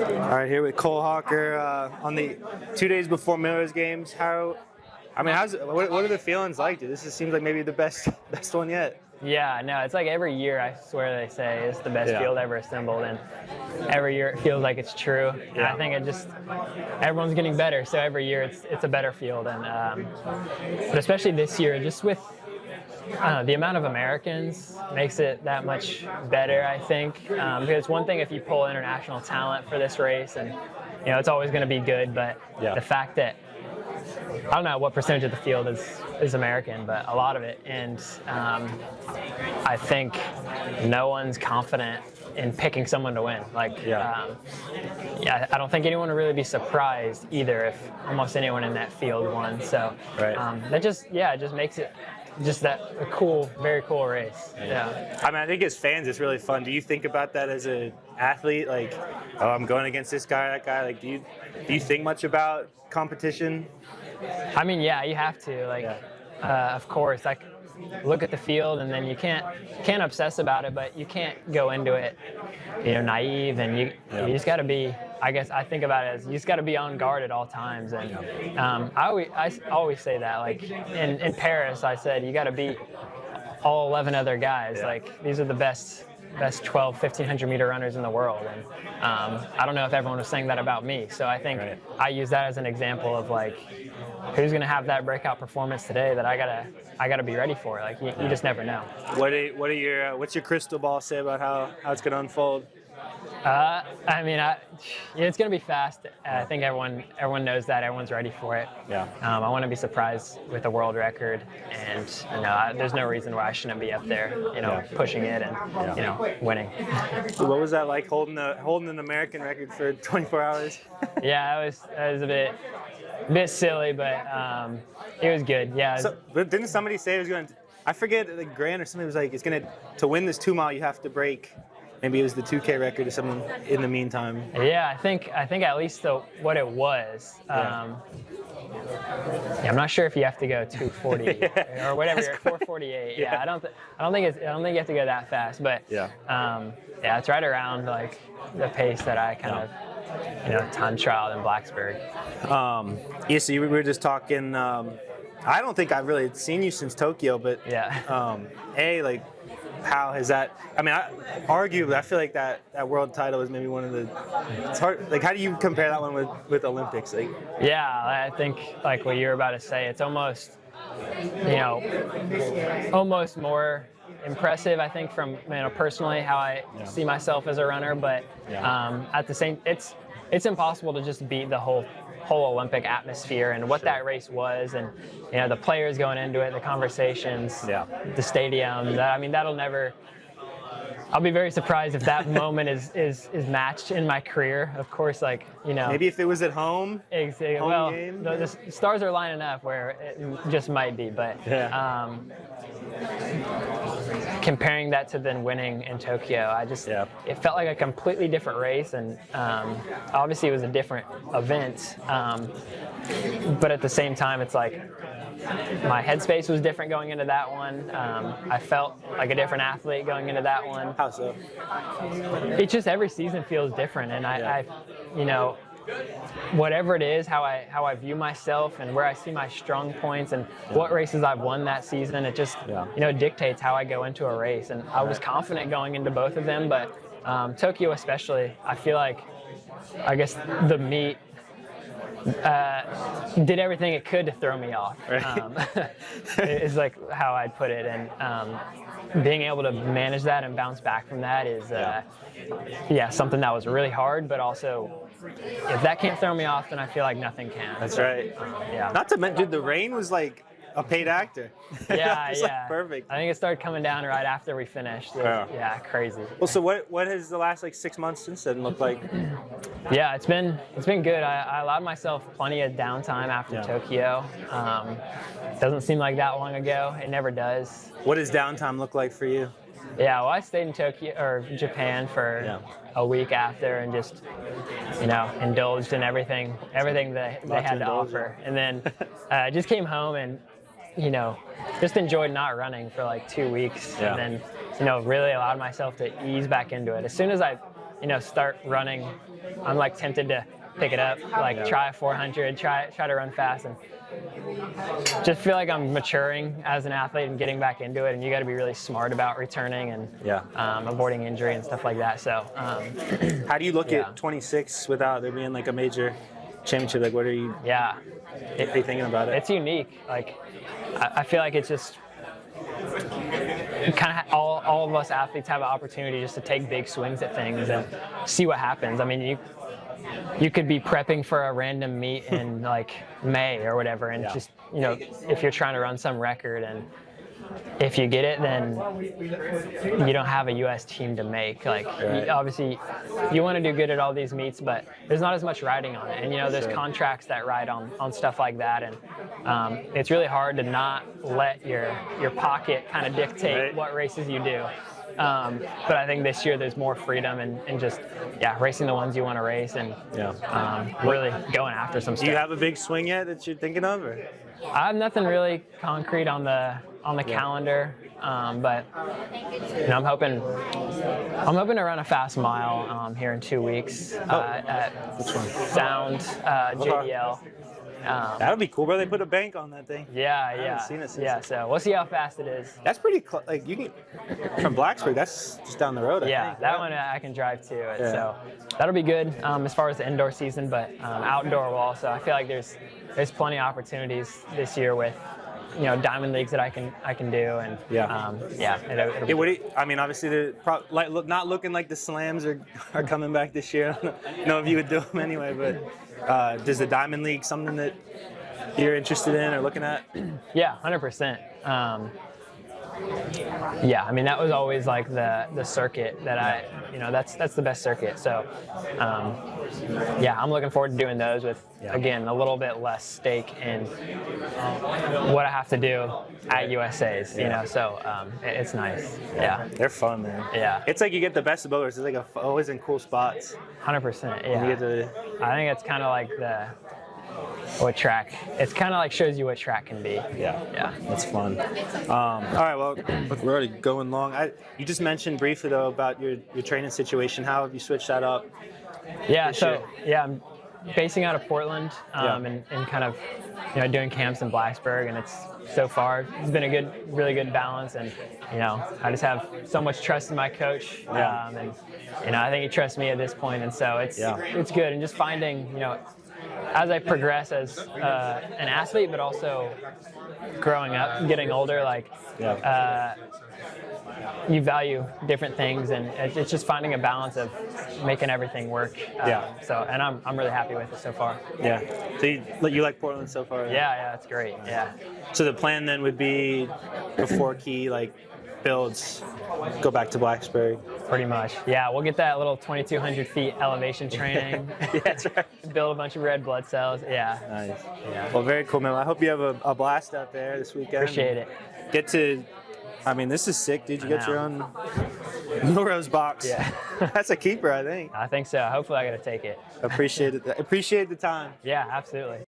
All right, here with Cole Hocker on the 2 days before Millrose Games. What are the feelings like, dude? Seems like maybe the best one yet. Yeah, no, it's like every year I swear they say it's the best field ever assembled, and every year it feels like it's true. And I think everyone's getting better, so every year it's a better field, and but especially this year, just with the amount of Americans makes it that much better, I think. Because it's one thing if you pull international talent for this race, and it's always going to be good, but the fact that I don't know what percentage of the field is American, but a lot of it, and I think no one's confident in picking someone to win. I don't think anyone would really be surprised either if almost anyone in that field won. So it just makes it a cool, very cool race. Yeah. I mean, I think as fans, it's really fun. Do you think about that as an athlete? Like, oh, I'm going against this guy, that guy. Like, do you think much about competition? I mean, yeah, you have to. Of course, look at the field, and then you can't obsess about it, but you can't go into it, naive, and you just got to be. I guess I think about it as you just got to be on guard at all times, and I always say that. Like in Paris, I said you got to beat all 11 other guys. Like these are the best 1,500 meter runners in the world, and I don't know if everyone was saying that about me. So I think I use that as an example of like who's going to have that breakout performance today that I gotta be ready for. Like you just never know. What's your crystal ball say about how it's going to unfold? It's going to be fast. I think everyone knows that. Everyone's ready for it. Yeah. I want to be surprised with a world record, and there's no reason why I shouldn't be up there, pushing it and winning. So what was that like holding an American record for 24 hours? Yeah, it was a bit silly, but it was good. Yeah. But didn't somebody say it was going to? I forget, like Grant or somebody was like, it's going to win this 2 mile, you have to break. Maybe it was the 2K record or something in the meantime. Yeah, I think at least what it was. I'm not sure if you have to go 240 or whatever, 448. Yeah, I don't think you have to go that fast, but it's right around like the pace that I kind of time trialed in Blacksburg. So we were just talking. I don't think I've really seen you since Tokyo, but how has that? I mean, arguably, I feel like that world title is maybe one of the. It's hard. Like, how do you compare that one with Olympics? Like, I think like what you're about to say, it's almost, almost more impressive. I think from personally how I see myself as a runner, but at the same, it's impossible to just beat the whole Olympic atmosphere and what that race was, and the players going into it, the conversations, the stadium. That'll never. I'll be very surprised if that moment is matched in my career. Of course, maybe if it was at home. Exactly. Game. The stars are lining up where it just might be, but comparing that to then winning in Tokyo, it felt like a completely different race, and obviously it was a different event, but at the same time it's like my headspace was different going into that one. I felt like a different athlete going into that one. How so? It's just every season feels different, and I whatever it is, how I view myself and where I see my strong points and what races I've won that season, it just dictates how I go into a race. And I was confident going into both of them, but Tokyo especially, I feel like I guess the meet did everything it could to throw me off. Is like how I'd put it, and being able to manage that and bounce back from that is something that was really hard, but also if that can't throw me off, then I feel like nothing can. That's right. Not to mention, the rain was like a paid actor. Like perfect. I think it started coming down right after we finished. Crazy. Well, so what has the last 6 months since then looked like? Yeah, it's been good. I allowed myself plenty of downtime after Tokyo. Doesn't seem like that long ago. It never does. What does downtime look like for you? Yeah, well, I stayed in Tokyo or Japan for a week after, and just indulged in everything that they had to offer, and then just came home and just enjoyed not running for like 2 weeks, and then really allowed myself to ease back into it. As soon as I start running, I'm like tempted to pick it up, like try a 400, try to run fast, and just feel like I'm maturing as an athlete and getting back into it. And you got to be really smart about returning and avoiding injury and stuff like that. So, how do you look at 26 without there being like a major championship? Like, what are you? Yeah, Are you thinking about it? It's unique. Like, I feel like it's just kind of all of us athletes have an opportunity just to take big swings at things and see what happens. I mean, you could be prepping for a random meet in like May or whatever, and just if you're trying to run some record, and if you get it, then you don't have a U.S. team to make. Like, obviously, you want to do good at all these meets, but there's not as much riding on it. And there's contracts that ride on stuff like that, and it's really hard to not let your pocket kind of dictate what races you do. But I think this year there's more freedom and just racing the ones you want to race, and really going after some stuff. Do you have a big swing yet that you're thinking of? Or? I have nothing really concrete on the calendar, but I'm hoping to run a fast mile here in 2 weeks at Sound JDL. That'll be cool, bro. They put a bank on that thing. Yeah. I haven't seen it since So we'll see how fast it is. That's pretty close. Like, you can from Blacksburg. That's just down the road. I think, that one I can drive to. So that'll be good as far as the indoor season, but outdoor will also. I feel like there's plenty of opportunities this year with diamond leagues that I can do, and I mean, obviously they're not looking like the slams are coming back this year. I don't know if you would do them anyway, but does the diamond league something that you're interested in or looking at? Yeah, 100%. I mean, that was always like the circuit that that's the best circuit. So, I'm looking forward to doing those with, again, a little bit less stake in what I have to do at USA's, so it's nice. Yeah. They're fun, man. Yeah. It's like you get the best of both worlds. It's like always in cool spots. 100%, yeah. You I think it's kind of like what track. It's kind of like shows you what track can be. Yeah. That's fun. All right, well, we're already going long. You just mentioned briefly though about your training situation. How have you switched that up? I'm basing out of Portland and kind of doing camps in Blacksburg, and it's been a really good balance, and I just have so much trust in my coach, and I think he trusts me at this point, and so it's good, and just finding as I progress as an athlete, but also growing up and getting older, like you value different things, and it's just finding a balance of making everything work. And I'm really happy with it so far. Yeah. So you like Portland so far? Yeah, it's great. Yeah. So the plan then would be before key builds, go back to Blacksburg. Pretty much. Yeah, we'll get that little 2,200 feet elevation training. That's right. Build a bunch of red blood cells. Yeah. Nice. Yeah. Well, very cool, man. I hope you have a blast out there this weekend. Appreciate it. This is sick, dude. You get your own Millrose box. Yeah. That's a keeper, I think. I think so. Hopefully I get to take it. Appreciate it. Appreciate the time. Yeah, absolutely.